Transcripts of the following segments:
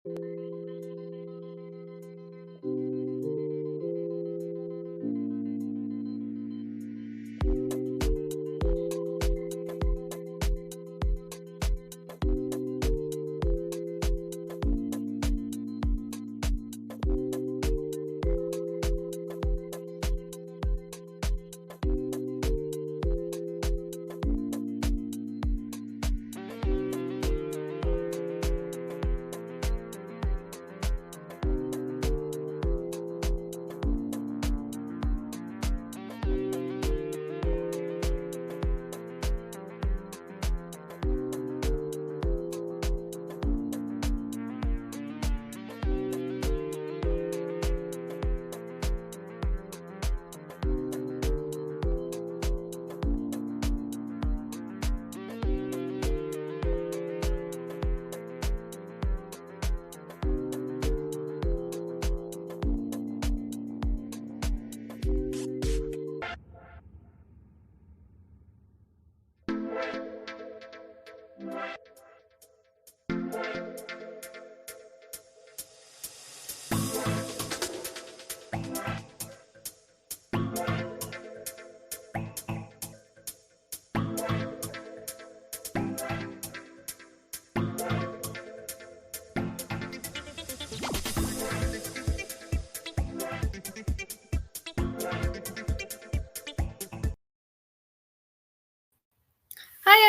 Hi,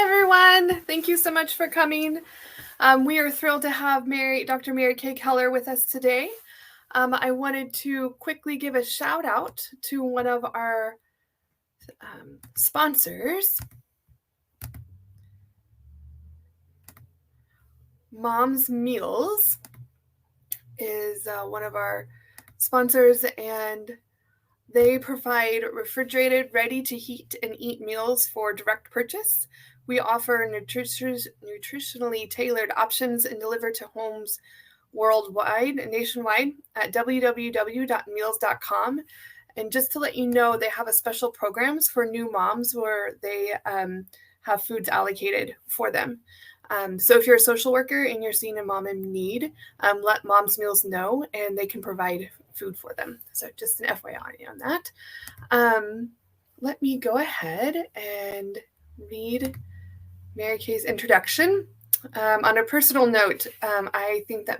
everyone. Thank you so much for coming. We are thrilled to have Dr. Mary Kay Keller with us today. I wanted to quickly give a shout out to one of our sponsors. Mom's Meals is one of our sponsors, and they provide refrigerated, ready-to-heat and eat meals for direct purchase. We offer nutritionally tailored options and deliver to homes nationwide at www.meals.com. And just to let you know, they have a special programs for new moms where they have foods allocated for them. So if you're a social worker and you're seeing a mom in need, let Mom's Meals know and they can provide food for them. So just an FYI on that. Let me go ahead and read Mary Kay's introduction. On a personal note, I think that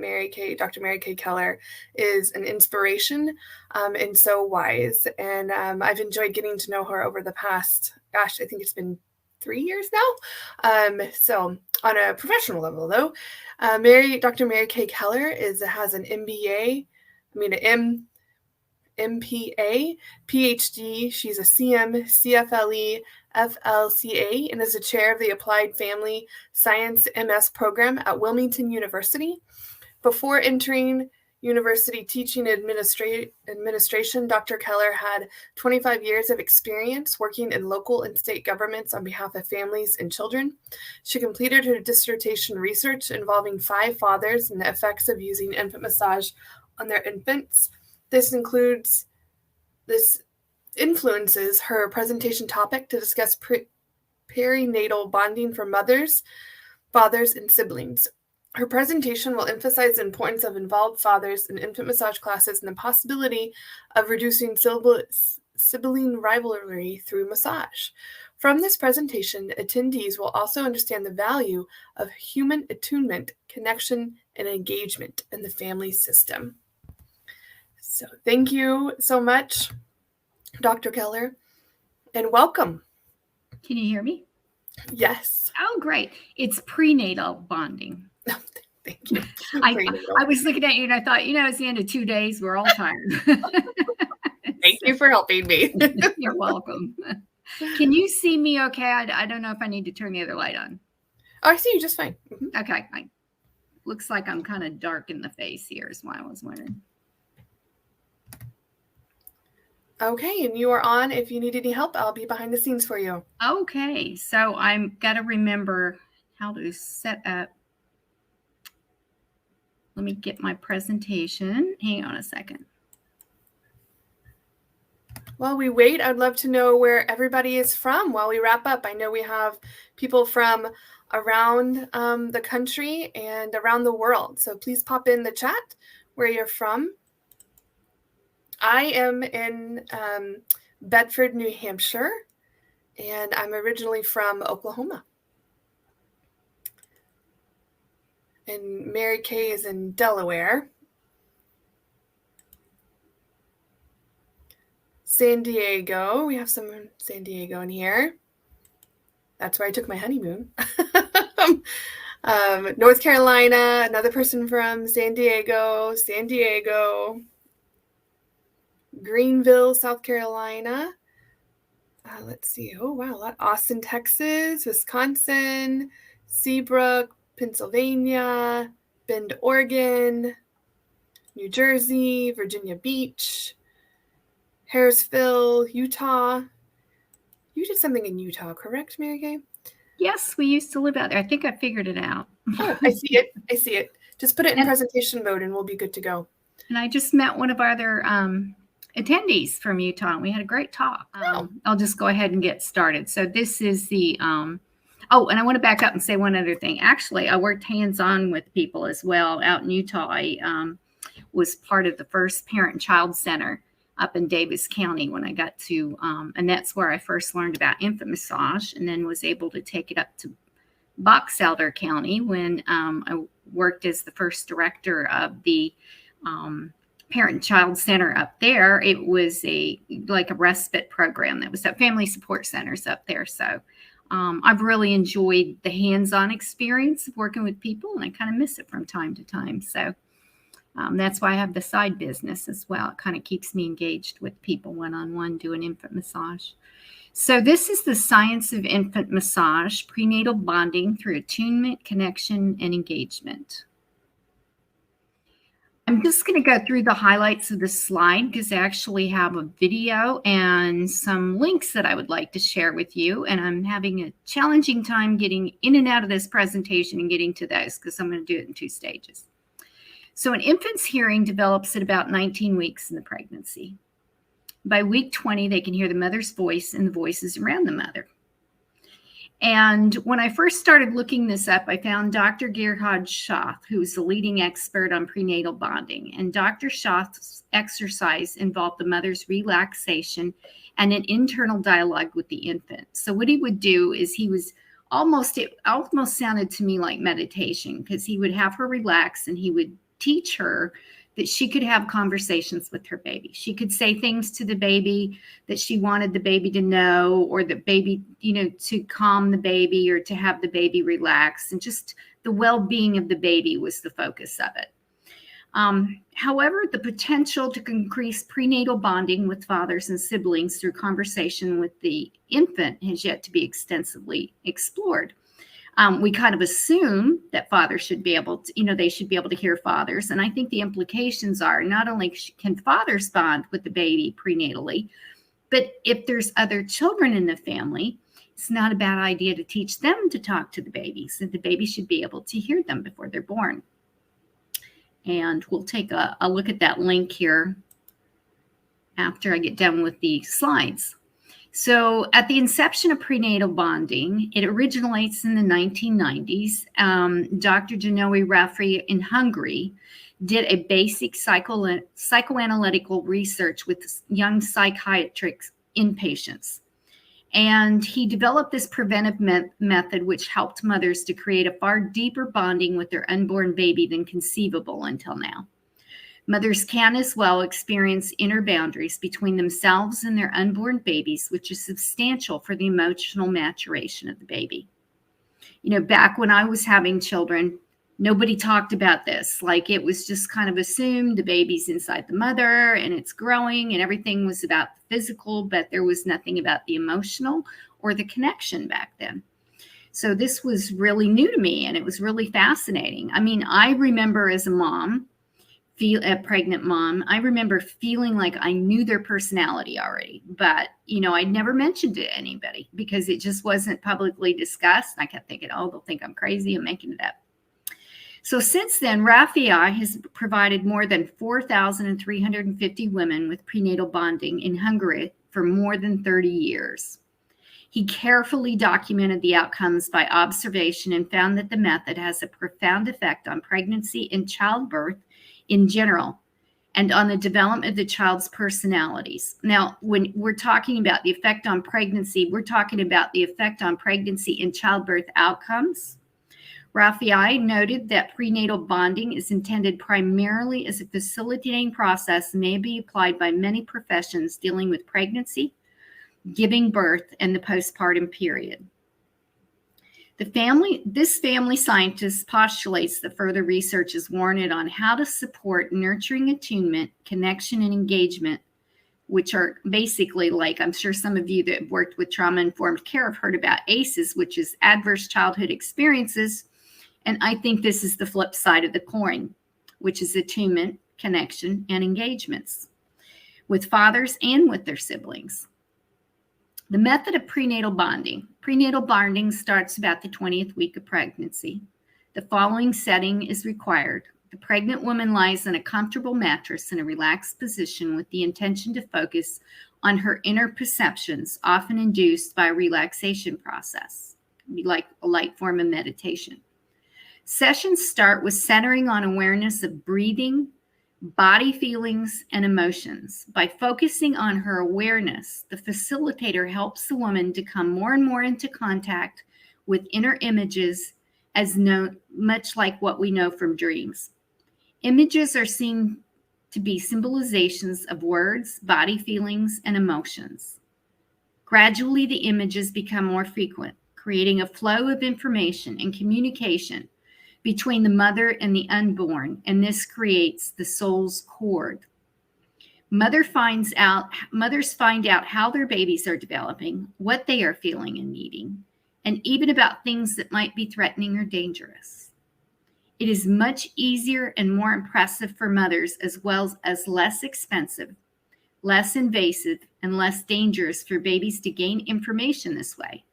Dr. Mary Kay Keller is an inspiration and so wise. And I've enjoyed getting to know her over the past, I think it's been 3 years now. So on a professional level, though, Dr. Mary Kay Keller has an MBA, an MPA, Ph.D. She's a CEIM, CFLE, FLCA, and is the chair of the Applied Family Science MS program at Wilmington University. Before entering university teaching administration, Dr. Keller had 25 years of experience working in local and state governments on behalf of families and children. She completed her dissertation research involving 5 fathers and the effects of using infant massage on their infants. This influences her presentation topic to discuss perinatal bonding for mothers, fathers, and siblings. Her presentation will emphasize the importance of involved fathers in infant massage classes and the possibility of reducing sibling rivalry through massage. From this presentation, attendees will also understand the value of human attunement, connection, and engagement in the family system. So thank you so much, Dr. Keller, and welcome. Can you hear me? Yes. Oh, great. It's prenatal bonding. Oh, thank you. I was looking at you and I thought, it's the end of 2 days. We're all tired. Thank you for helping me. You're welcome. Can you see me okay? I don't know if I need to turn the other light on. Oh, I see you just fine. Mm-hmm. Okay. Looks like I'm kind of dark in the face here is why I was wondering. Okay, and you are on. If you need any help, I'll be behind the scenes for you. Okay, so I'm got to remember how to set up. Let me get my presentation. Hang on a second. While we wait, I'd love to know where everybody is from while we wrap up. I know we have people from around the country and around the world. So please pop in the chat where you're from. I am in Bedford, New Hampshire, and I'm originally from Oklahoma. And Mary Kay is in Delaware. San Diego. We have some in San Diego in here. That's where I took my honeymoon. North Carolina, another person from San Diego. Greenville, South Carolina. Let's see. Oh, wow. Austin, Texas, Wisconsin, Seabrook, Pennsylvania, Bend, Oregon, New Jersey, Virginia Beach, Harrisville, Utah. You did something in Utah, correct, Mary Kay? Yes, we used to live out there. I think I figured it out. Oh, I see it. Just put it in presentation mode and we'll be good to go. And I just met one of our other attendees from Utah, and we had a great talk. I'll just go ahead and get started. So this is the, and I want to back up and say one other thing. Actually, I worked hands-on with people as well out in Utah. I was part of the first parent and child center up in Davis County when I got to, and that's where I first learned about infant massage, and then was able to take it up to Box Elder County when I worked as the first director of the parent and child center up there. It was like a respite program that was at family support centers up there. So I've really enjoyed the hands-on experience of working with people, and I kind of miss it from time to time. So that's why I have the side business as well. It kind of keeps me engaged with people one-on-one doing infant massage. So this is the science of infant massage, prenatal bonding through attunement, connection, and engagement. I'm just going to go through the highlights of the slide because I actually have a video and some links that I would like to share with you. And I'm having a challenging time getting in and out of this presentation and getting to those because I'm going to do it in 2 stages. So an infant's hearing develops at about 19 weeks in the pregnancy. By week 20, they can hear the mother's voice and the voices around the mother. And when I first started looking this up, I found Dr. Gerhard Schaff, who's the leading expert on prenatal bonding. And Dr. Schaff's exercise involved the mother's relaxation and an internal dialogue with the infant. So what he would do is it almost sounded to me like meditation, because he would have her relax and he would teach her that she could have conversations with her baby. She could say things to the baby that she wanted the baby to know, or the baby, to calm the baby or to have the baby relax. And just the well-being of the baby was the focus of it. However, the potential to increase prenatal bonding with fathers and siblings through conversation with the infant has yet to be extensively explored. We kind of assume that fathers should be able to, they should be able to hear fathers. And I think the implications are not only can fathers bond with the baby prenatally, but if there's other children in the family, it's not a bad idea to teach them to talk to the babies. And the baby should be able to hear them before they're born. And we'll take a look at that link here after I get done with the slides. So at the inception of prenatal bonding, it originates in the 1990s. Dr. Genoe Raffri in Hungary did a basic psychoanalytical research with young psychiatric inpatients. And he developed this preventive method, which helped mothers to create a far deeper bonding with their unborn baby than conceivable until now. Mothers can as well experience inner boundaries between themselves and their unborn babies, which is substantial for the emotional maturation of the baby. Back when I was having children, nobody talked about this. Like, it was just kind of assumed the baby's inside the mother and it's growing and everything was about the physical, but there was nothing about the emotional or the connection back then. So this was really new to me, and it was really fascinating. I mean, I remember as a mom, a pregnant mom, I remember feeling like I knew their personality already, but I'd never mentioned it to anybody because it just wasn't publicly discussed. I kept thinking, they'll think I'm crazy, I'm making it up. So since then, Raffia has provided more than 4,350 women with prenatal bonding in Hungary for more than 30 years. He carefully documented the outcomes by observation and found that the method has a profound effect on pregnancy and childbirth in general, and on the development of the child's personalities. Now, when we're talking about the effect on pregnancy, we're talking about the effect on pregnancy and childbirth outcomes. Raphael noted that prenatal bonding is intended primarily as a facilitating process, may be applied by many professions dealing with pregnancy, giving birth, and the postpartum period. This family scientist postulates that further research is warranted on how to support nurturing attunement, connection, and engagement, which are basically, like, I'm sure some of you that have worked with trauma-informed care have heard about ACEs, which is adverse childhood experiences. And I think this is the flip side of the coin, which is attunement, connection, and engagements with fathers and with their siblings. The method of prenatal bonding. Prenatal bonding starts about the 20th week of pregnancy. The following setting is required. The pregnant woman lies on a comfortable mattress in a relaxed position with the intention to focus on her inner perceptions, often induced by a relaxation process. It can be like a light form of meditation. Sessions start with centering on awareness of breathing, body feelings, and emotions. By focusing on her awareness, the facilitator helps the woman to come more and more into contact with inner images, much like what we know from dreams. Images are seen to be symbolizations of words, body feelings, and emotions. Gradually, the images become more frequent, creating a flow of information and communication between the mother and the unborn, and this creates the soul's cord. Mothers find out how their babies are developing, what they are feeling and needing, and even about things that might be threatening or dangerous. It is much easier and more impressive for mothers, as well as less expensive, less invasive, and less dangerous for babies to gain information this way,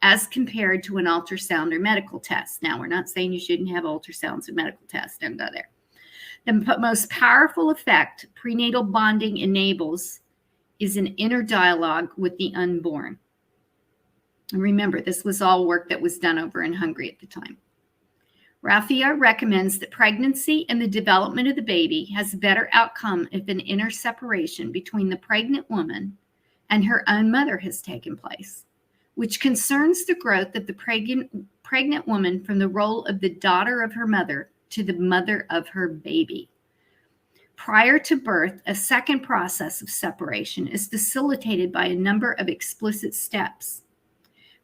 as compared to an ultrasound or medical test. Now, we're not saying you shouldn't have ultrasounds and medical tests. Don't go there. The most powerful effect prenatal bonding enables is an inner dialogue with the unborn. And remember, this was all work that was done over in Hungary at the time. Raphael recommends that pregnancy and the development of the baby has a better outcome if an inner separation between the pregnant woman and her own mother has taken place, which concerns the growth of the pregnant woman from the role of the daughter of her mother to the mother of her baby. Prior to birth, a second process of separation is facilitated by a number of explicit steps.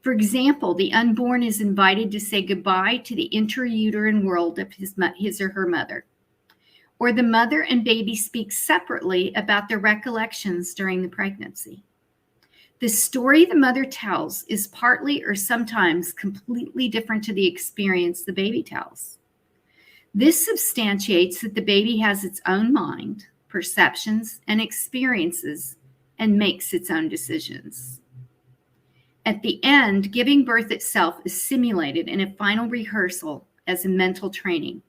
For example, the unborn is invited to say goodbye to the intrauterine world of his or her mother. Or the mother and baby speak separately about their recollections during the pregnancy. The story the mother tells is partly or sometimes completely different to the experience the baby tells. This substantiates that the baby has its own mind, perceptions, and experiences, and makes its own decisions. At the end, giving birth itself is simulated in a final rehearsal as a mental training.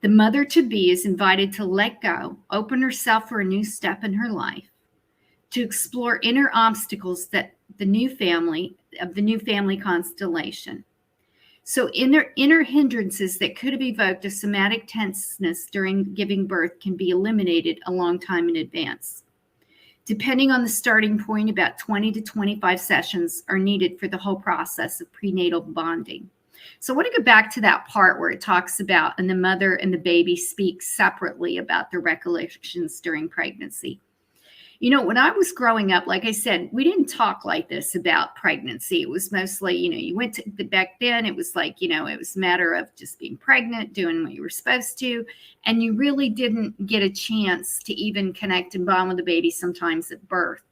The mother-to-be is invited to let go, open herself for a new step in her life, to explore inner obstacles that the new family constellation. So inner hindrances that could have evoked a somatic tenseness during giving birth can be eliminated a long time in advance. Depending on the starting point, about 20 to 25 sessions are needed for the whole process of prenatal bonding. So I want to go back to that part where it talks about, and the mother and the baby speak separately about their recollections during pregnancy. You know, when I was growing up, like I said, we didn't talk like this about pregnancy. It was mostly, you went to back then, it was like, it was a matter of just being pregnant, doing what you were supposed to. And you really didn't get a chance to even connect and bond with the baby sometimes at birth.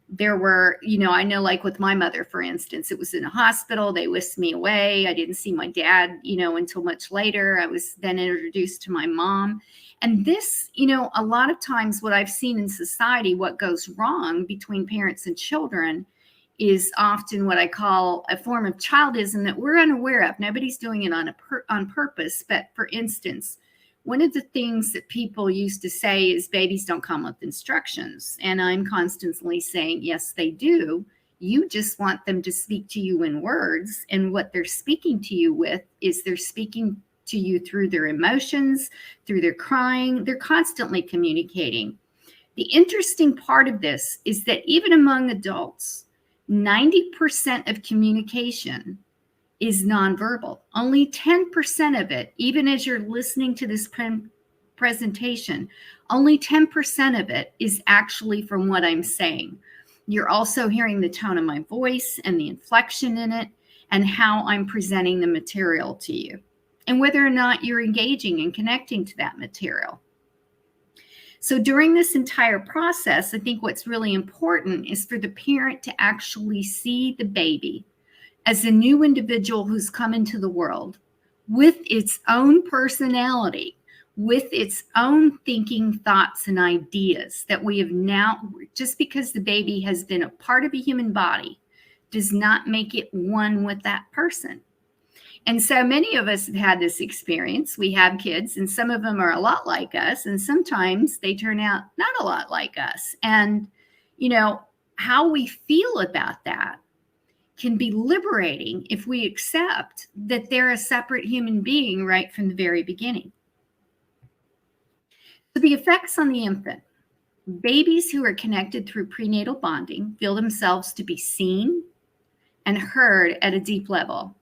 There were, I know, like with my mother, for instance, it was in a hospital. They whisked me away. I didn't see my dad, until much later. I was then introduced to my mom. And this, a lot of times what I've seen in society, what goes wrong between parents and children is often what I call a form of childism that we're unaware of. Nobody's doing it on purpose. But for instance, One of the things that people used to say is babies don't come with instructions. And I'm constantly saying, yes, they do. You just want them to speak to you in words. And what they're speaking to you with is they're speaking to you through their emotions, through their crying. They're constantly communicating. The interesting part of this is that even among adults, 90% of communication is nonverbal. Only 10% of it, even as you're listening to this presentation, only 10% of it is actually from what I'm saying. You're also hearing the tone of my voice and the inflection in it and how I'm presenting the material to you and whether or not you're engaging and connecting to that material. So during this entire process, I think what's really important is for the parent to actually see the baby as a new individual who's come into the world with its own personality, with its own thinking, thoughts, and ideas that we have now, just because the baby has been a part of a human body, does not make it one with that person. And so many of us have had this experience. We have kids, and some of them are a lot like us, and sometimes they turn out not a lot like us. And, you know, how we feel about that can be liberating if we accept that they're a separate human being right from the very beginning. So the effects on the infant. Babies who are connected through prenatal bonding feel themselves to be seen and heard at a deep level.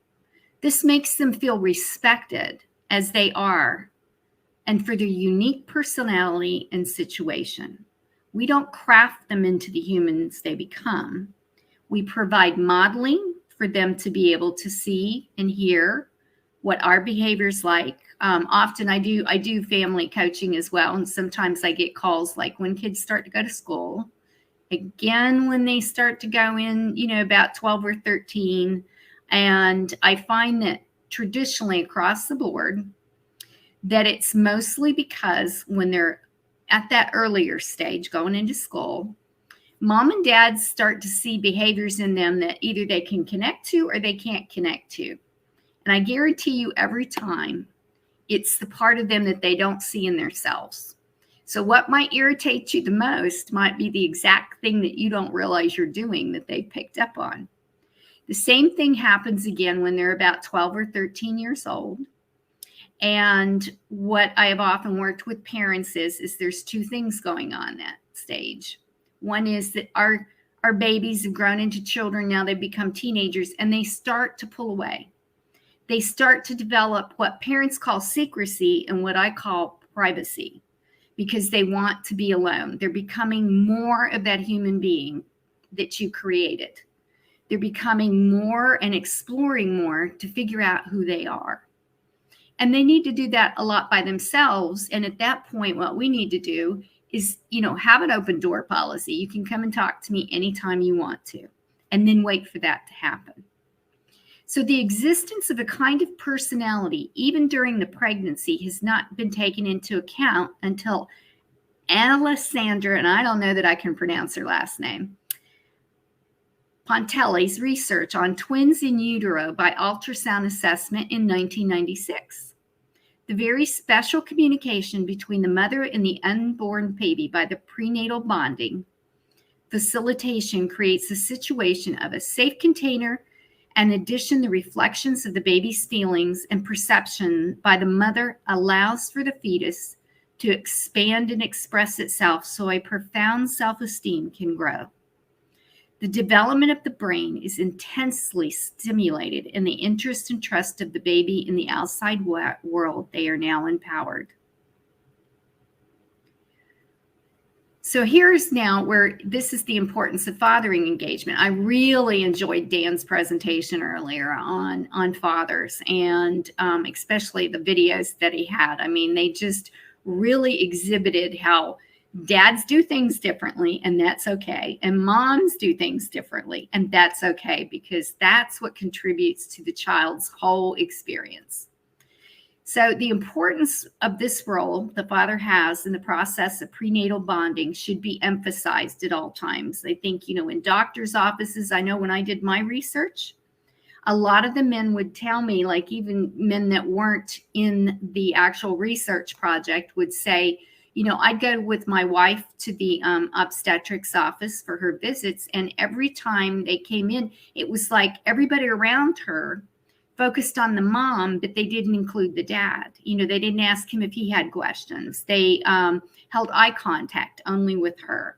This makes them feel respected as they are and for their unique personality and situation. We don't craft them into the humans they become. We provide modeling for them to be able to see and hear what our behavior's like. Often I do family coaching as well. And sometimes I get calls like when kids start to go to school, again, when they start to go in, you know, about 12 or 13. And I find that traditionally across the board, that it's mostly because when they're at that earlier stage going into school, mom and dad start to see behaviors in them that either they can connect to or they can't connect to. And I guarantee you every time, it's the part of them that they don't see in themselves. So what might irritate you the most might be the exact thing that you don't realize you're doing that they picked up on. The same thing happens again when they're about 12 or 13 years old. And what I have often worked with parents is there's two things going on that stage. One is that our babies have grown into children. Now they become teenagers and they start to pull away. They start to develop what parents call secrecy and what I call privacy because they want to be alone. They're becoming more of that human being that you created. They're becoming more and exploring more to figure out who they are. And they need to do that a lot by themselves. And at that point, what we need to do is, you know, have an open door policy. You can come and talk to me anytime you want to, and then wait for that to happen. So the existence of a kind of personality, even during the pregnancy, has not been taken into account until Alessandra, and I don't know that I can pronounce her last name, Pontelli's research on twins in utero by ultrasound assessment in 1996. The very special communication between the mother and the unborn baby by the prenatal bonding facilitation creates a situation of a safe container. In addition, the reflections of the baby's feelings and perception by the mother allows for the fetus to expand and express itself so a profound self-esteem can grow. The development of the brain is intensely stimulated in the interest and trust of the baby in the outside world. They are now empowered. So here's now where this is the importance of fathering engagement. I really enjoyed Dan's presentation earlier on fathers and especially the videos that he had. I mean, they just really exhibited how dads do things differently, and that's okay. And moms do things differently, and that's okay, because that's what contributes to the child's whole experience. So the importance of this role the father has in the process of prenatal bonding should be emphasized at all times. I think, you know, in doctors' offices, I know when I did my research, A lot of the men would tell me, like even men that weren't in the actual research project would say, I'd go with my wife to the obstetrics office for her visits. And every time they came in, it was like everybody around her focused on the mom, but they didn't include the dad. They didn't ask him if he had questions. They held eye contact only with her.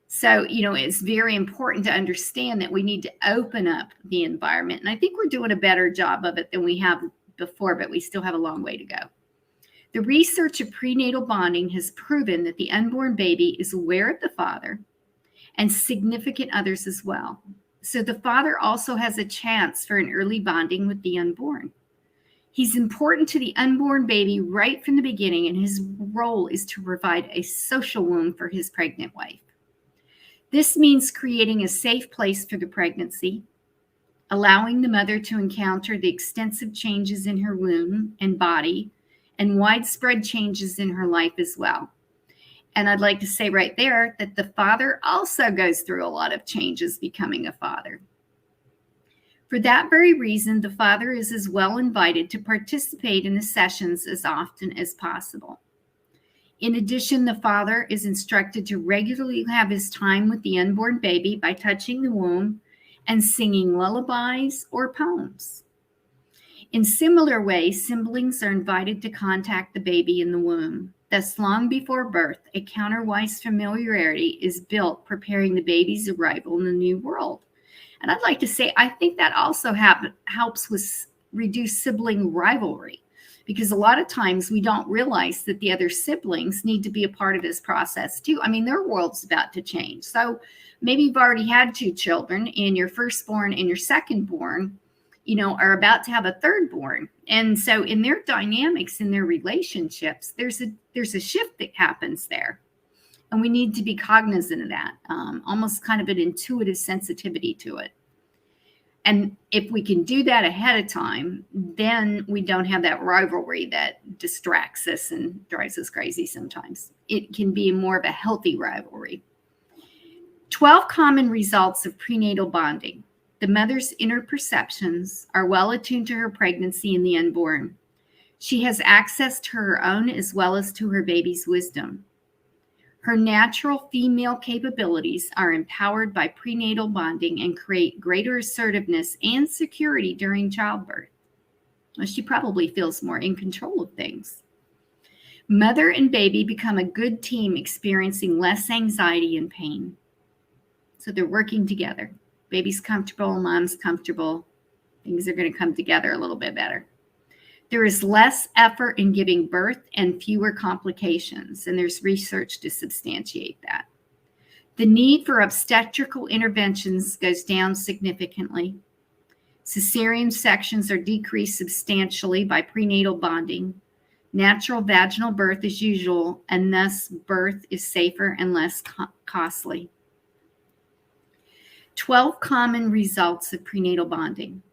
So, it's very important to understand that we need to open up the environment. And I think we're doing a better job of it than we have before, but we still have a long way to go. The research of prenatal bonding has proven that the unborn baby is aware of the father and significant others as well. So the father also has a chance for an early bonding with the unborn. He's important to the unborn baby right from the beginning, and his role is to provide a social womb for his pregnant wife. This means creating a safe place for the pregnancy, allowing the mother to encounter the extensive changes in her womb and body, and widespread changes in her life as well. And I'd like to say right there that the father also goes through a lot of changes becoming a father. For that very reason, the father is as well invited to participate in the sessions as often as possible. In addition, the father is instructed to regularly have his time with the unborn baby by touching the womb and singing lullabies or poems. In similar ways, siblings are invited to contact the baby in the womb. Thus, long before birth, a counterwise familiarity is built, preparing the baby's arrival in the new world. And I'd like to say, I think that also helps with reduce sibling rivalry, because a lot of times we don't realize that the other siblings need to be a part of this process too. I mean, their world's about to change. So maybe you've already had 2 children, and your firstborn and your secondborn, are about to have a thirdborn. And so in their dynamics, in their relationships, there's a shift that happens there. And we need to be cognizant of that, almost kind of an intuitive sensitivity to it. And if we can do that ahead of time, then we don't have that rivalry that distracts us and drives us crazy sometimes. It can be more of a healthy rivalry. 12 common results of prenatal bonding. The mother's inner perceptions are well attuned to her pregnancy and the unborn. She has access to her own as well as to her baby's wisdom. Her natural female capabilities are empowered by prenatal bonding and create greater assertiveness and security during childbirth. Well, she probably feels more in control of things. Mother and baby become a good team, experiencing less anxiety and pain. So they're working together. Baby's comfortable, mom's comfortable. Things are going to come together a little bit better. There is less effort in giving birth and fewer complications, and there's research to substantiate that. The need for obstetrical interventions goes down significantly. Cesarean sections are decreased substantially by prenatal bonding. Natural vaginal birth is usual, and thus birth is safer and less costly. 12 common results of prenatal bonding.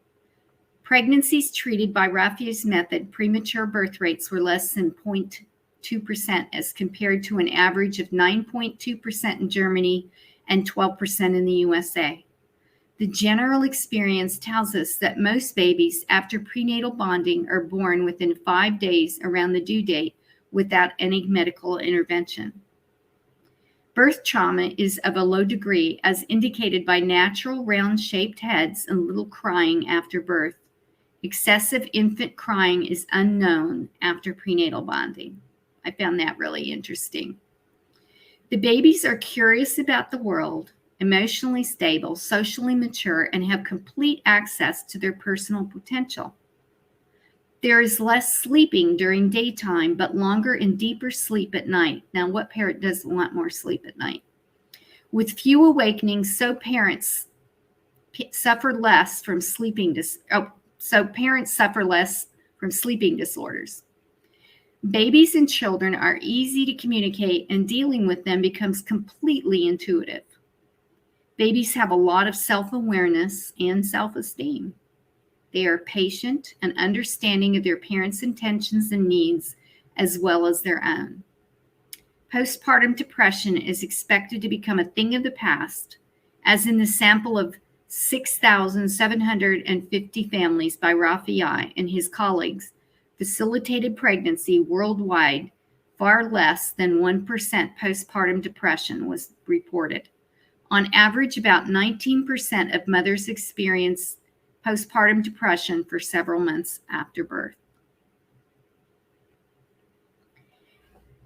Pregnancies treated by Rafia's method, premature birth rates were less than 0.2% as compared to an average of 9.2% in Germany and 12% in the USA. The general experience tells us that most babies after prenatal bonding are born within 5 days around the due date without any medical intervention. Birth trauma is of a low degree, as indicated by natural round-shaped heads and little crying after birth. Excessive infant crying is unknown after prenatal bonding. I found that really interesting. The babies are curious about the world, emotionally stable, socially mature, and have complete access to their personal potential. There is less sleeping during daytime, but longer and deeper sleep at night. Now, what parent doesn't want more sleep at night? With few awakenings, so parents suffer less from sleeping disorders. Babies and children are easy to communicate, and dealing with them becomes completely intuitive. Babies have a lot of self-awareness and self-esteem. They are patient and understanding of their parents' intentions and needs, as well as their own. Postpartum depression is expected to become a thing of the past, as in the sample of 6,750 families by Raphael and his colleagues facilitated pregnancy worldwide. Far less than 1% postpartum depression was reported. On average, about 19% of mothers experience postpartum depression for several months after birth.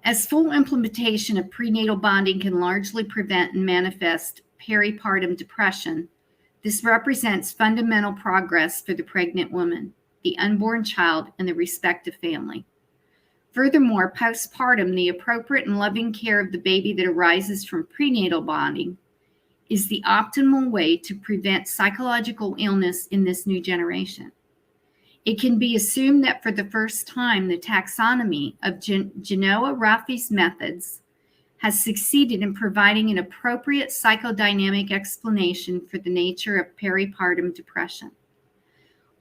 As full implementation of prenatal bonding can largely prevent and manifest peripartum depression, this represents fundamental progress for the pregnant woman, the unborn child, and the respective family. Furthermore, postpartum, the appropriate and loving care of the baby that arises from prenatal bonding, is the optimal way to prevent psychological illness in this new generation. It can be assumed that for the first time, the taxonomy of Genoa Raffi's methods has succeeded in providing an appropriate psychodynamic explanation for the nature of peripartum depression.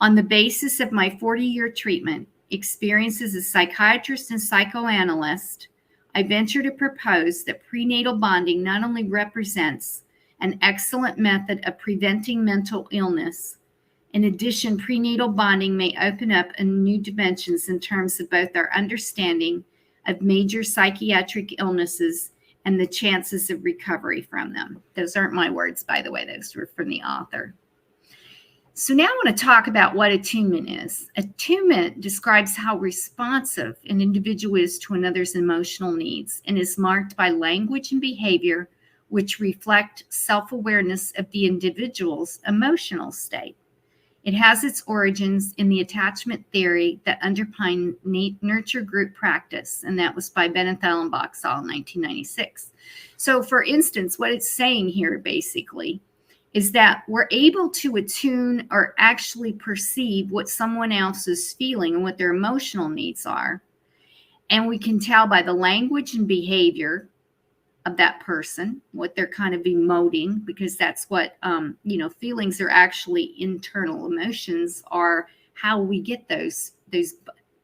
On the basis of my 40-year treatment experience as a psychiatrist and psychoanalyst, I venture to propose that prenatal bonding not only represents an excellent method of preventing mental illness. In addition, prenatal bonding may open up new dimensions in terms of both our understanding of major psychiatric illnesses and the chances of recovery from them. Those aren't my words, by the way. Those were from the author. So now I want to talk about what attunement is. Attunement describes how responsive an individual is to another's emotional needs and is marked by language and behavior which reflect self-awareness of the individual's emotional state. It has its origins in the attachment theory that underpins nurture group practice, and that was by Benethel and Boxall in 1996. So, for instance, what it's saying here basically is that we're able to attune or actually perceive what someone else is feeling and what their emotional needs are, and we can tell by the language and behavior of that person, what they're kind of emoting, because that's what, feelings are actually internal. Emotions are how we get those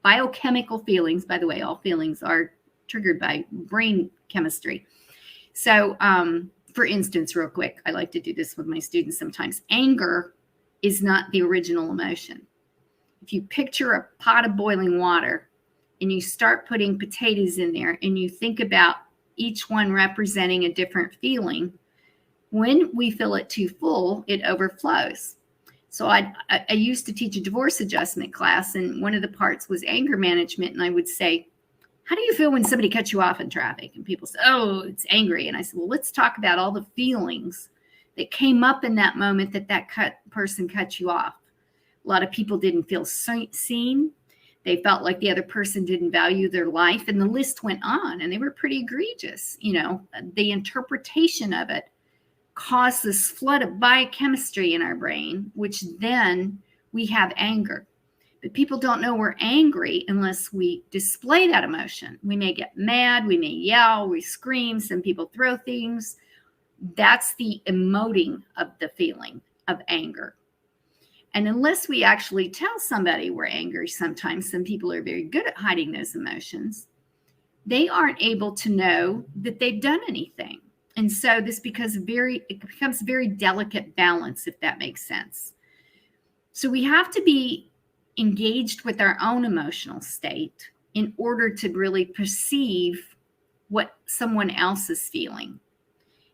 biochemical feelings. By the way, all feelings are triggered by brain chemistry. So, for instance, real quick, I like to do this with my students sometimes. Anger is not the original emotion. If you picture a pot of boiling water and you start putting potatoes in there and you think about each one representing a different feeling, when we fill it too full, it overflows. So I used to teach a divorce adjustment class, and one of the parts was anger management. And I would say, how do you feel when somebody cuts you off in traffic? And people say, oh, it's angry. And I said, well, let's talk about all the feelings that came up in that moment that person cut you off. A lot of people didn't feel seen. They felt like the other person didn't value their life, and the list went on, and they were pretty egregious. The interpretation of it caused this flood of biochemistry in our brain, which then we have anger. But people don't know we're angry unless we display that emotion. We may get mad, we may yell, we scream, some people throw things. That's the emoting of the feeling of anger. And unless we actually tell somebody we're angry, sometimes some people are very good at hiding those emotions, they aren't able to know that they've done anything. And so it becomes very delicate balance, if that makes sense. So we have to be engaged with our own emotional state in order to really perceive what someone else is feeling.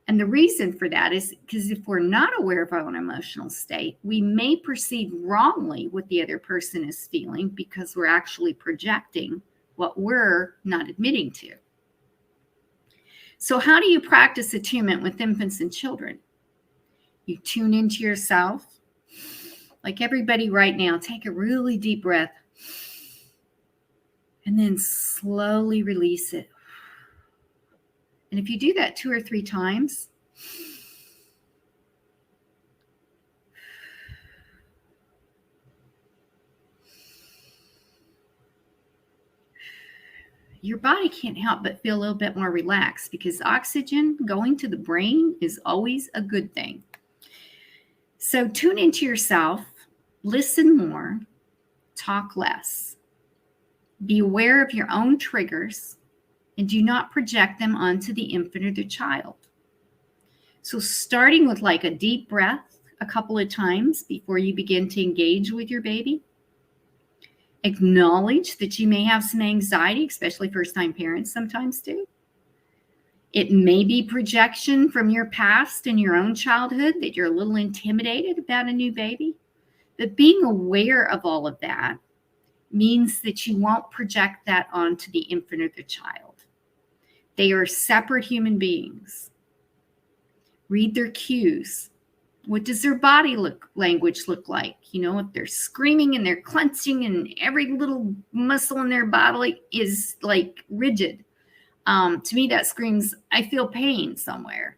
And the reason for that is because if we're not aware of our own emotional state, we may perceive wrongly what the other person is feeling because we're actually projecting what we're not admitting to. So how do you practice attunement with infants and children? You tune into yourself. Like everybody right now, take a really deep breath and then slowly release it. And if you do that 2 or 3 times, your body can't help but feel a little bit more relaxed, because oxygen going to the brain is always a good thing. So tune into yourself, listen more, talk less. Be aware of your own triggers, and do not project them onto the infant or the child. So starting with like a deep breath a couple of times before you begin to engage with your baby. Acknowledge that you may have some anxiety, especially first-time parents sometimes do. It may be projection from your past and your own childhood that you're a little intimidated about a new baby. But being aware of all of that means that you won't project that onto the infant or the child. They are separate human beings. Read their cues. What does their body language look like? You know, if they're screaming and they're clenching and every little muscle in their body is like rigid. To me, that screams, I feel pain somewhere.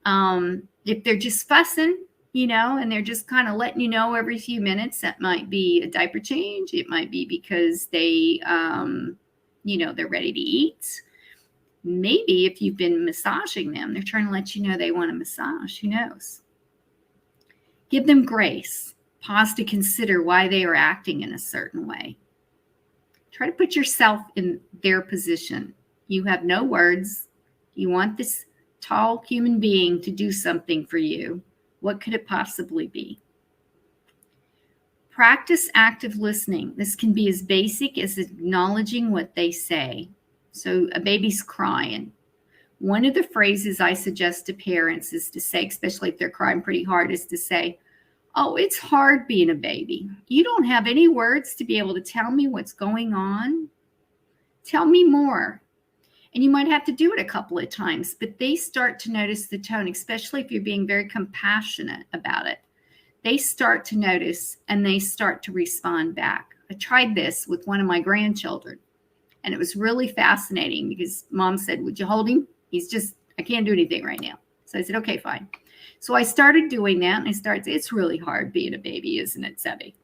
If they're just fussing, you know, and they're just kind of letting you know every few minutes, that might be a diaper change. It might be because they, you know, they're ready to eat. Maybe if you've been massaging them, they're trying to let you know they want a massage. Who knows? Give them grace. Pause to consider why they are acting in a certain way. Try to put yourself in their position. You have no words. You want this tall human being to do something for you. What could it possibly be? Practice active listening. This can be as basic as acknowledging what they say. So a baby's crying. One of the phrases I suggest to parents is to say, especially if they're crying pretty hard, is to say, oh, it's hard being a baby. You don't have any words to be able to tell me what's going on. Tell me more. And you might have to do it a couple of times, but they start to notice the tone, especially if you're being very compassionate about it. They start to notice and they start to respond back. I tried this with one of my grandchildren, and it was really fascinating because mom said, would you hold him? I can't do anything right now. So I said, okay, fine. So I started doing that, and I started saying, it's really hard being a baby, isn't it, Sebby?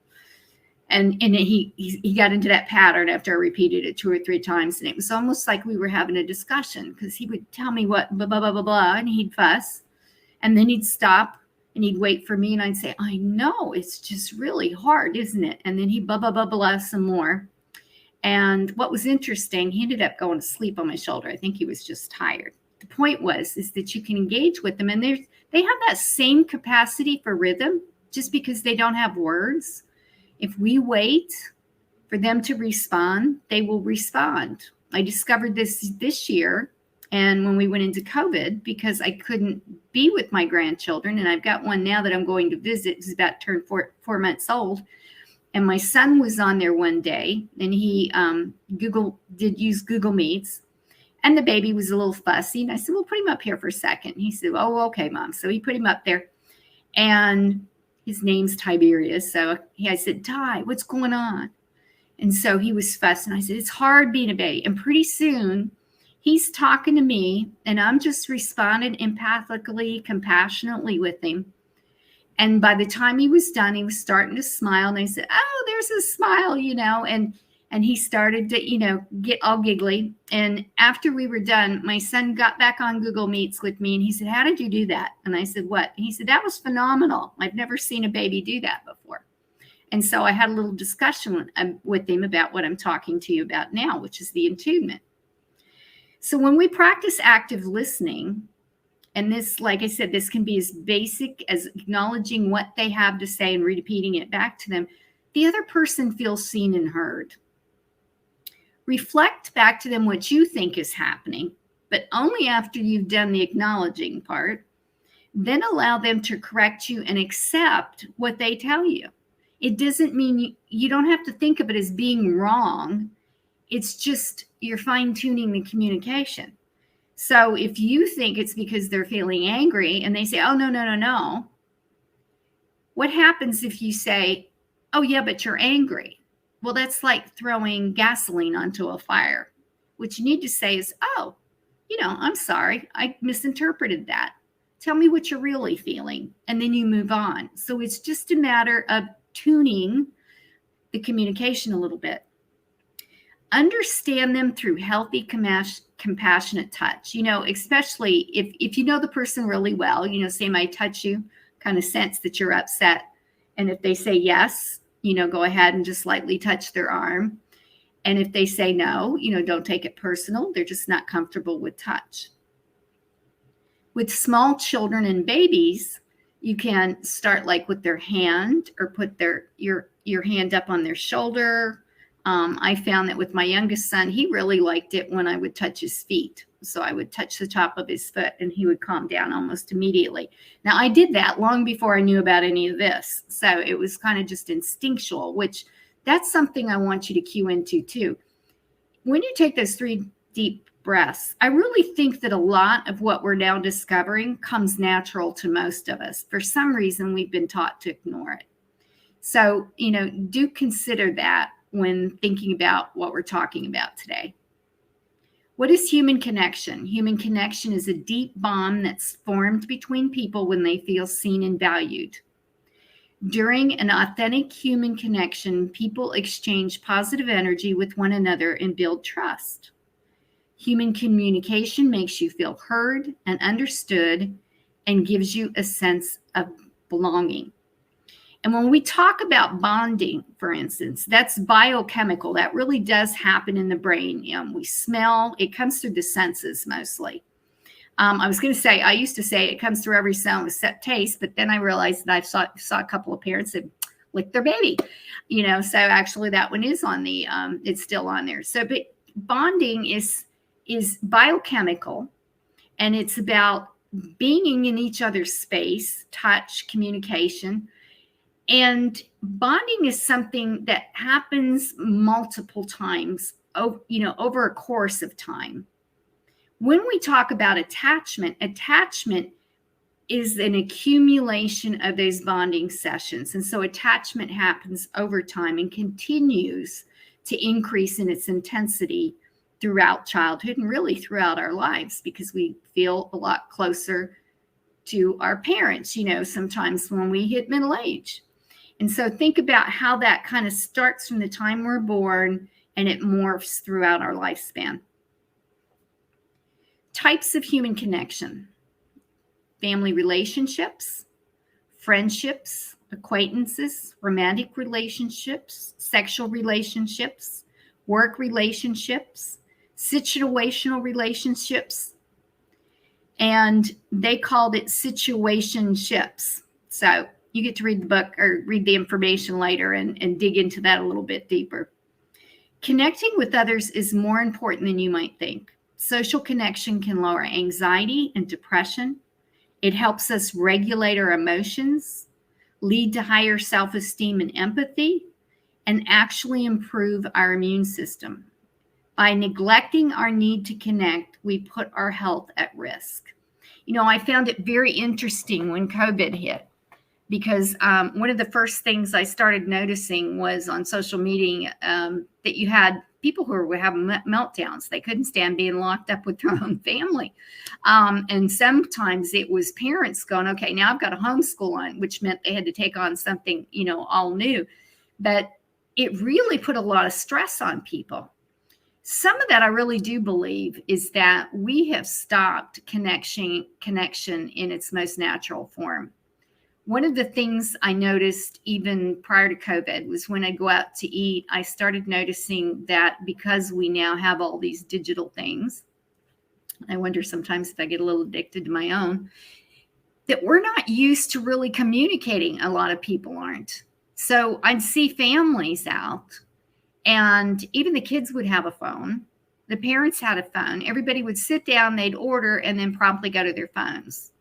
And he got into that pattern after I repeated it 2 or 3 times. And it was almost like we were having a discussion, because he would tell me what, blah, blah, blah, blah, blah, and he'd fuss. And then he'd stop and he'd wait for me. And I'd say, I know, it's just really hard, isn't it? And then he'd blah, blah, blah, blah some more. And what was interesting, he ended up going to sleep on my shoulder. I think he was just tired. The point is that you can engage with them, and they have that same capacity for rhythm just because they don't have words. If we wait for them to respond, they will respond. I discovered this year, and when we went into COVID, because I couldn't be with my grandchildren, and I've got one now that I'm going to visit who's about to turn 4 months old. And my son was on there one day, and he use Google Meets, and the baby was a little fussy. And I said, well, put him up here for a second. And he said, oh, okay, Mom. So he put him up there, and his name's Tiberius. So I said, Ty, what's going on? And so he was fussing. I said, it's hard being a baby. And pretty soon he's talking to me, and I'm just responding empathically, compassionately with him. And by the time he was done, he was starting to smile. And I said, oh, there's a smile, you know, and he started to, you know, get all giggly. And after we were done, my son got back on Google Meets with me, and he said, how did you do that? And I said, what? And he said, that was phenomenal. I've never seen a baby do that before. And so I had a little discussion with him about what I'm talking to you about now, which is the attunement. So when we practice active listening, and this, like I said, this can be as basic as acknowledging what they have to say and repeating it back to them, the other person feels seen and heard. Reflect back to them what you think is happening, but only after you've done the acknowledging part. Then allow them to correct you and accept what they tell you. It doesn't mean you don't have to think of it as being wrong. It's just you're fine-tuning the communication. So if you think it's because they're feeling angry and they say, oh, no. What happens if you say, oh, yeah, but you're angry? Well, that's like throwing gasoline onto a fire. What you need to say is, oh, you know, I'm sorry. I misinterpreted that. Tell me what you're really feeling. And then you move on. So it's just a matter of tuning the communication a little bit. Understand them through healthy, compassionate touch. You know, especially if you know the person really well, you know, say, I touch you, kind of sense that you're upset. And if they say yes, you know, go ahead and just lightly touch their arm. And if they say no, you know, don't take it personal. They're just not comfortable with touch. With small children and babies, You can start like with their hand or put your hand up on their shoulder. I found that with my youngest son, he really liked it when I would touch his feet. So I would touch the top of his foot and he would calm down almost immediately. Now, I did that long before I knew about any of this. So it was kind of just instinctual, which that's something I want you to cue into too. When you take those 3 deep breaths, I really think that a lot of what we're now discovering comes natural to most of us. For some reason, we've been taught to ignore it. So, do consider that when thinking about what we're talking about today. What is human connection? Human connection is a deep bond that's formed between people when they feel seen and valued. During an authentic human connection, people exchange positive energy with one another and build trust. Human communication makes you feel heard and understood and gives you a sense of belonging. And when we talk about bonding, for instance, that's biochemical. That really does happen in the brain. We smell. It comes through the senses mostly. I was going to say, I used to say it comes through every sound except taste, but then I realized that I saw a couple of parents that licked their baby, so actually that one is on the, it's still on there. So, but bonding is biochemical, and it's about being in each other's space, touch, communication. And bonding is something that happens multiple times, over a course of time. When we talk about attachment is an accumulation of those bonding sessions. And so attachment happens over time and continues to increase in its intensity throughout childhood and really throughout our lives, because we feel a lot closer to our parents, sometimes when we hit middle age. And so think about how that kind of starts from the time we're born and it morphs throughout our lifespan. Types of human connection: family relationships, friendships, acquaintances, romantic relationships, sexual relationships, work relationships, situational relationships, and they called it situationships. So you get to read the book or read the information later and dig into that a little bit deeper. Connecting with others is more important than you might think. Social connection can lower anxiety and depression. It helps us regulate our emotions, lead to higher self-esteem and empathy, and actually improve our immune system. By neglecting our need to connect, we put our health at risk. I found it very interesting when COVID hit, because one of the first things I started noticing was on social media that you had people who were having meltdowns. They couldn't stand being locked up with their own family. And sometimes it was parents going, okay, now I've got a homeschool on, which meant they had to take on something, all new. But it really put a lot of stress on people. Some of that I really do believe is that we have stopped connection in its most natural form. One of the things I noticed even prior to COVID was when I go out to eat, I started noticing that because we now have all these digital things, I wonder sometimes if I get a little addicted to my own, that we're not used to really communicating. A lot of people aren't. So I'd see families out, and even the kids would have a phone. The parents had a phone. Everybody would sit down, they'd order, and then promptly go to their phones.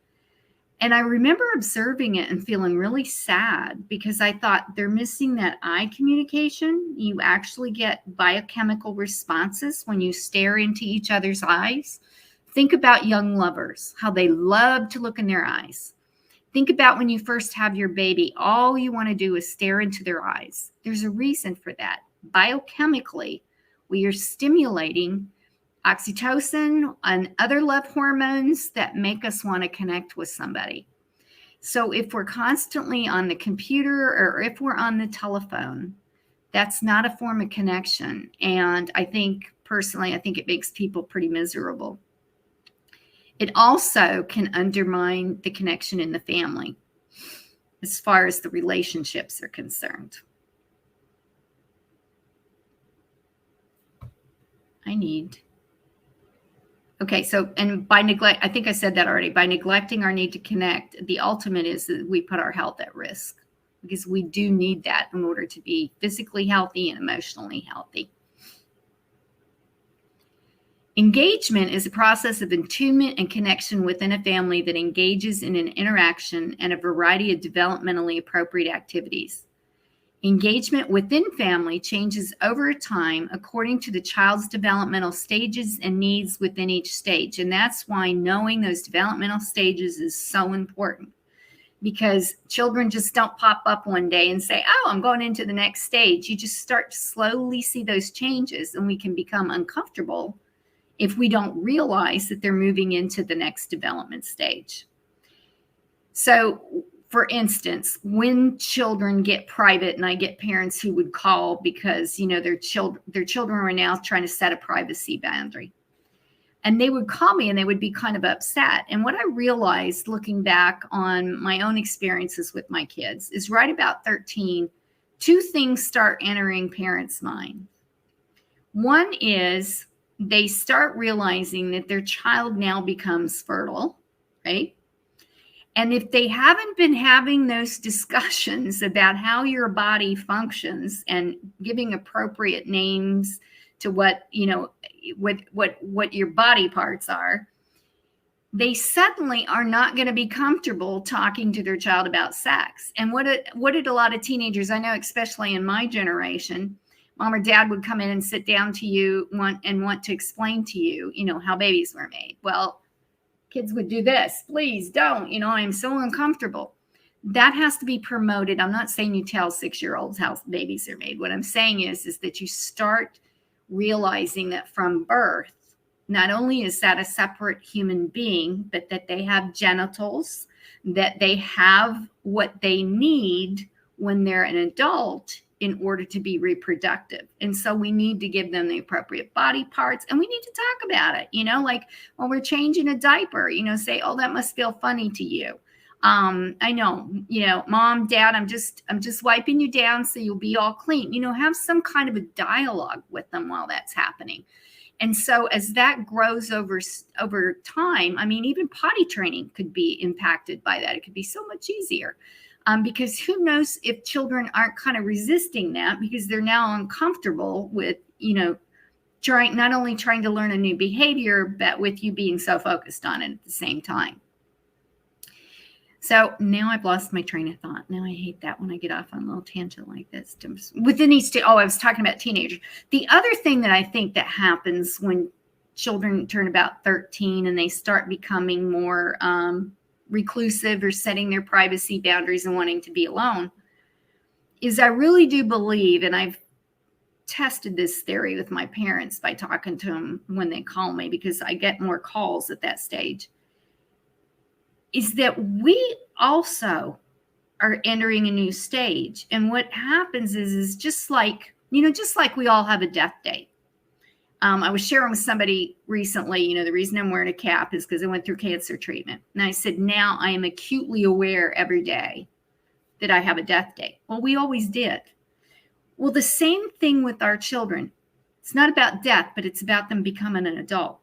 And I remember observing it and feeling really sad, because I thought they're missing that eye communication. You actually get biochemical responses when you stare into each other's eyes. Think about young lovers, how they love to look in their eyes. Think about when you first have your baby, all you want to do is stare into their eyes. There's a reason for that. Biochemically, we are stimulating oxytocin and other love hormones that make us want to connect with somebody. So if we're constantly on the computer or if we're on the telephone, that's not a form of connection. And I think it makes people pretty miserable. It also can undermine the connection in the family as far as the relationships are concerned. I need Okay, so, and by neglect, I think I said that already, by neglecting our need to connect, the ultimate is that we put our health at risk, because we do need that in order to be physically healthy and emotionally healthy. Engagement is a process of attunement and connection within a family that engages in an interaction and a variety of developmentally appropriate activities. Engagement within family changes over time according to the child's developmental stages and needs within each stage. And that's why knowing those developmental stages is so important, because children just don't pop up one day and say, oh, I'm going into the next stage. You just start to slowly see those changes, and we can become uncomfortable if we don't realize that they're moving into the next development stage. So, for instance, when children get private, and I get parents who would call because, you know, their children are now trying to set a privacy boundary. And they would call me and they would be kind of upset. And what I realized looking back on my own experiences with my kids is right about 13, two things start entering parents' mind. One is they start realizing that their child now becomes fertile, right? And if they haven't been having those discussions about how your body functions and giving appropriate names to what, you know, what your body parts are, they suddenly are not going to be comfortable talking to their child about sex. And what did a lot of teenagers, I know, especially in my generation, mom or dad would come in and sit down to you want to explain to you, you know, how babies were made. Well, kids would do this. Please don't, you know, I'm so uncomfortable. That has to be promoted. I'm not saying you tell 6-year-olds how babies are made. What I'm saying is that you start realizing that from birth, not only is that a separate human being, but that they have genitals, that they have what they need when they're an adult in order to be reproductive. And so we need to give them the appropriate body parts, and we need to talk about it, you know, like when we're changing a diaper, you know, say, oh, that must feel funny to you. I know, you know, mom, dad, I'm just wiping you down so you'll be all clean, you know, have some kind of a dialogue with them while that's happening. And so as that grows over time, I mean, even potty training could be impacted by that. It could be so much easier. Because who knows if children aren't kind of resisting that because they're now uncomfortable with, you know, not only trying to learn a new behavior, but with you being so focused on it at the same time. So now I've lost my train of thought. Now I hate that when I get off on a little tangent like this. Within each, I was talking about teenagers. The other thing that I think that happens when children turn about 13 and they start becoming more reclusive or setting their privacy boundaries and wanting to be alone is I really do believe, and I've tested this theory with my parents by talking to them when they call me, because I get more calls at that stage, is that we also are entering a new stage. And what happens is just like, you know, just like we all have a death date. I was sharing with somebody recently, you know, the reason I'm wearing a cap is because I went through cancer treatment. And I said, now I am acutely aware every day that I have a death date. Well, we always did. Well, the same thing with our children. It's not about death, but it's about them becoming an adult.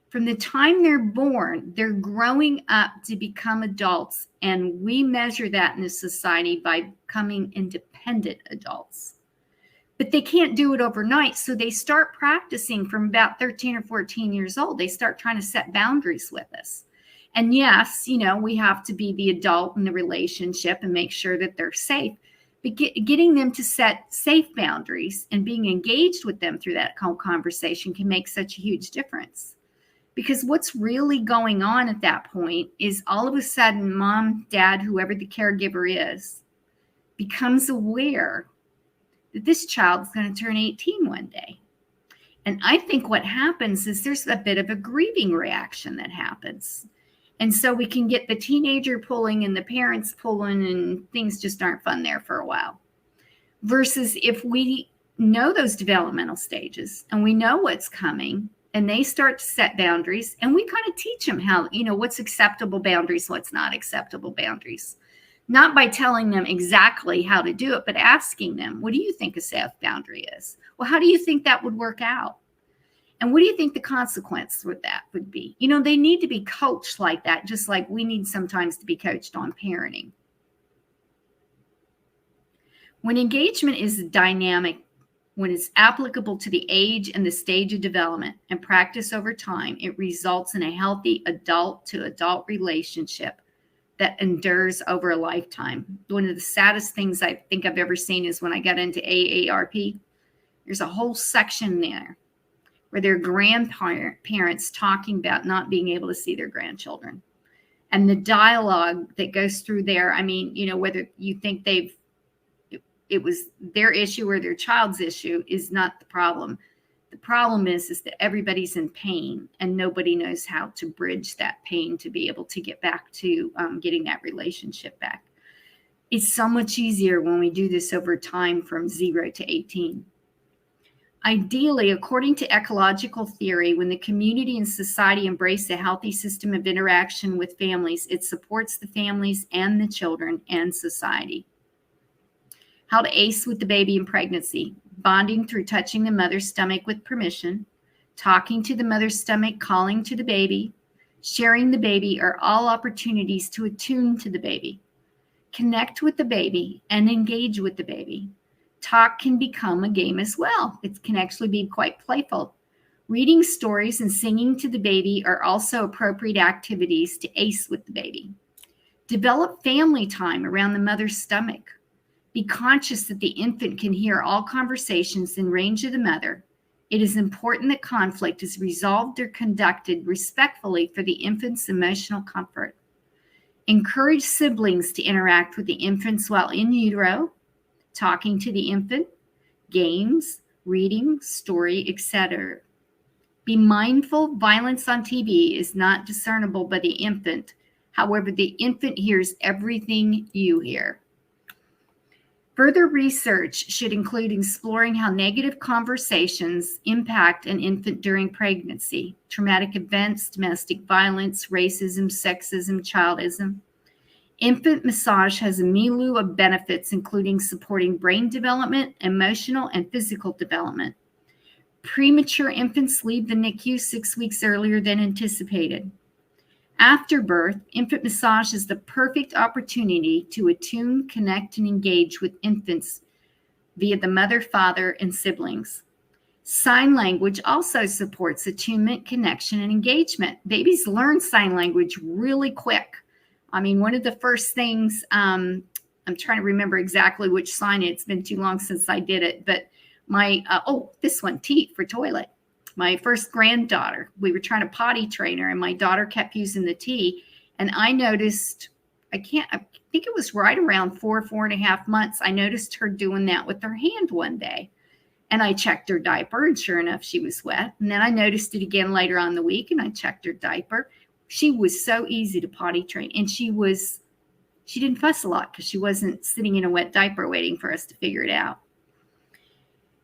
From the time they're born, they're growing up to become adults. And we measure that in a society by becoming independent adults. But they can't do it overnight. So they start practicing from about 13 or 14 years old. They start trying to set boundaries with us. And yes, you know, we have to be the adult in the relationship and make sure that they're safe. But getting them to set safe boundaries and being engaged with them through that conversation can make such a huge difference. Because what's really going on at that point is all of a sudden, mom, dad, whoever the caregiver is, becomes aware that this child's going to turn 18 one day. And I think what happens is there's a bit of a grieving reaction that happens. And so we can get the teenager pulling and the parents pulling, and things just aren't fun there for a while. Versus if we know those developmental stages and we know what's coming, and they start to set boundaries, and we kind of teach them how, you know, what's acceptable boundaries, what's not acceptable boundaries. Not by telling them exactly how to do it, but asking them, what do you think a safe boundary is? Well, how do you think that would work out? And what do you think the consequence with that would be? You know, they need to be coached like that, just like we need sometimes to be coached on parenting. When engagement is dynamic, when it's applicable to the age and the stage of development and practice over time, it results in a healthy adult-to-adult relationship that endures over a lifetime. One of the saddest things I think I've ever seen is when I got into AARP. There's a whole section there where there are grandparents talking about not being able to see their grandchildren. And the dialogue that goes through there, I mean, you know, whether you think it was their issue or their child's issue is not the problem. The problem is that everybody's in pain and nobody knows how to bridge that pain to be able to get back to getting that relationship back. It's so much easier when we do this over time from 0 to 18. Ideally, according to ecological theory, when the community and society embrace a healthy system of interaction with families, it supports the families and the children and society. How to ace with the baby in pregnancy. Bonding through touching the mother's stomach with permission, talking to the mother's stomach, calling to the baby, sharing the baby are all opportunities to attune to the baby. Connect with the baby and engage with the baby. Talk can become a game as well. It can actually be quite playful. Reading stories and singing to the baby are also appropriate activities to ace with the baby. Develop family time around the mother's stomach. Be conscious that the infant can hear all conversations in range of the mother. It is important that conflict is resolved or conducted respectfully for the infant's emotional comfort. Encourage siblings to interact with the infants while in utero, talking to the infant, games, reading, story, etc. Be mindful violence on TV is not discernible by the infant. However, the infant hears everything you hear. Further research should include exploring how negative conversations impact an infant during pregnancy, traumatic events, domestic violence, racism, sexism, childism. Infant massage has a milieu of benefits, including supporting brain development, emotional, and physical development. Premature infants leave the NICU 6 weeks earlier than anticipated. After birth, infant massage is the perfect opportunity to attune, connect, and engage with infants via the mother, father, and siblings. Sign language also supports attunement, connection, and engagement. Babies learn sign language really quick. I mean, one of the first things, I'm trying to remember exactly which sign, it's been too long since I did it, but this one, T for toilet. My first granddaughter, we were trying to potty train her, and my daughter kept using the T. And I noticed, I think it was right around 4.5 months, I noticed her doing that with her hand one day. And I checked her diaper, and sure enough, she was wet. And then I noticed it again later on in the week, and I checked her diaper. She was so easy to potty train. And she didn't fuss a lot because she wasn't sitting in a wet diaper waiting for us to figure it out.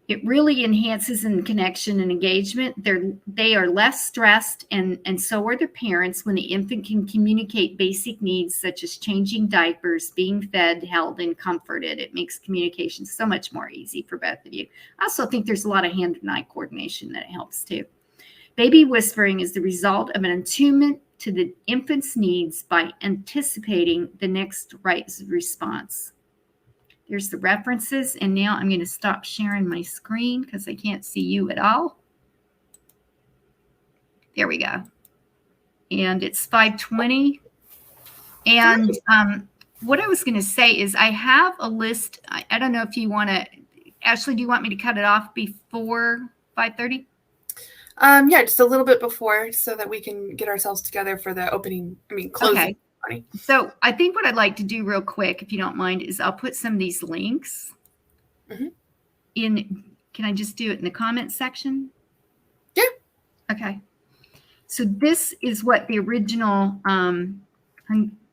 It really enhances in connection and engagement. They are less stressed, and so are their parents when the infant can communicate basic needs such as changing diapers, being fed, held, and comforted. It makes communication so much more easy for both of you. I also think there's a lot of hand and eye coordination that helps too. Baby whispering is the result of an attunement to the infant's needs by anticipating the next right response. There's the references, and now I'm going to stop sharing my screen because I can't see you at all. There we go. And it's 5:20. And what I was going to say is I have a list. I don't know if you want to, Ashley, do you want me to cut it off before 5:30? Yeah, just a little bit before so that we can get ourselves together for the closing. Okay. So I think what I'd like to do real quick, if you don't mind, is I'll put some of these links in. Can I just do it in the comments section? Yeah. Okay. So this is what the original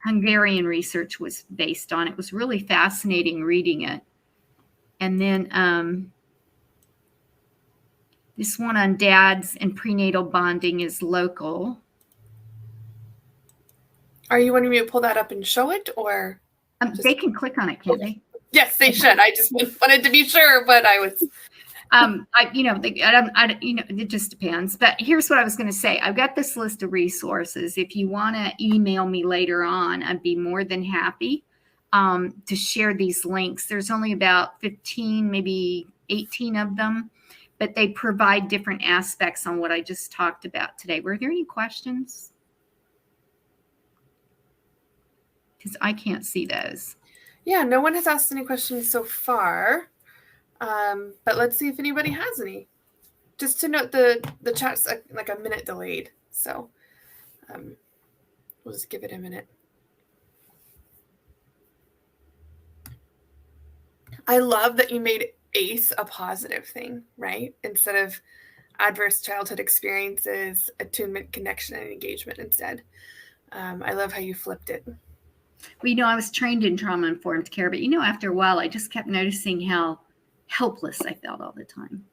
Hungarian research was based on. It was really fascinating reading it. And then this one on dads and prenatal bonding is local. Are you wanting me to pull that up and show it, or they can click on it, can't they? Yes, they should. I just wanted to be sure, but I was It just depends. But here's what I was going to say. I've got this list of resources. If you want to email me later on, I'd be more than happy to share these links. There's only about 15, maybe 18 of them, but they provide different aspects on what I just talked about today. Were there any questions? Because I can't see those. Yeah, no one has asked any questions so far, but let's see if anybody has any. Just to note, the chat's like a minute delayed, so we'll just give it a minute. I love that you made ACE a positive thing, right? Instead of adverse childhood experiences, attunement, connection, and engagement instead. I love how you flipped it. Well, I was trained in trauma-informed care, but after a while, I just kept noticing how helpless I felt all the time.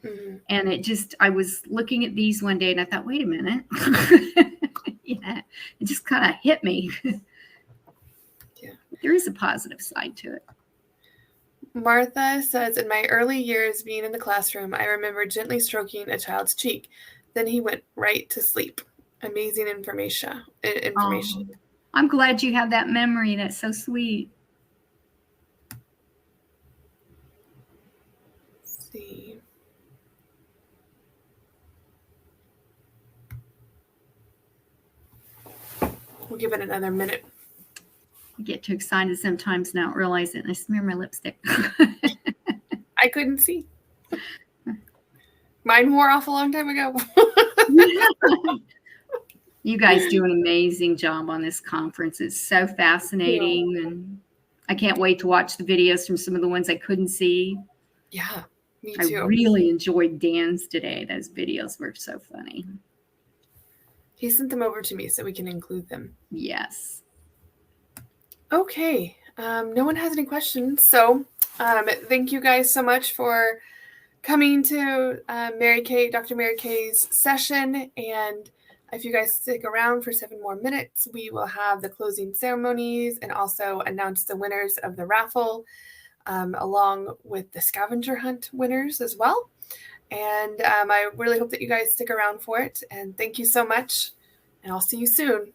Mm-hmm. And I was looking at these one day and I thought, wait a minute. Yeah, it just kind of hit me. Yeah. There is a positive side to it. Martha says, in my early years being in the classroom, I remember gently stroking a child's cheek. Then he went right to sleep. Amazing information. Oh, I'm glad you have that memory. That's so sweet. Let's see. We'll give it another minute. I get too excited sometimes and I don't realize it, and I smear my lipstick. I couldn't see. Mine wore off a long time ago. You guys do an amazing job on this conference. It's so fascinating, and I can't wait to watch the videos from some of the ones I couldn't see. Yeah, me too. I really enjoyed Dan's today. Those videos were so funny. He sent them over to me so we can include them. Yes. Okay. No one has any questions. So thank you guys so much for coming to Dr. Mary Kay's session. And if you guys stick around for 7 more minutes, we will have the closing ceremonies and also announce the winners of the raffle, along with the scavenger hunt winners as well. And I really hope that you guys stick around for it. And thank you so much. And I'll see you soon.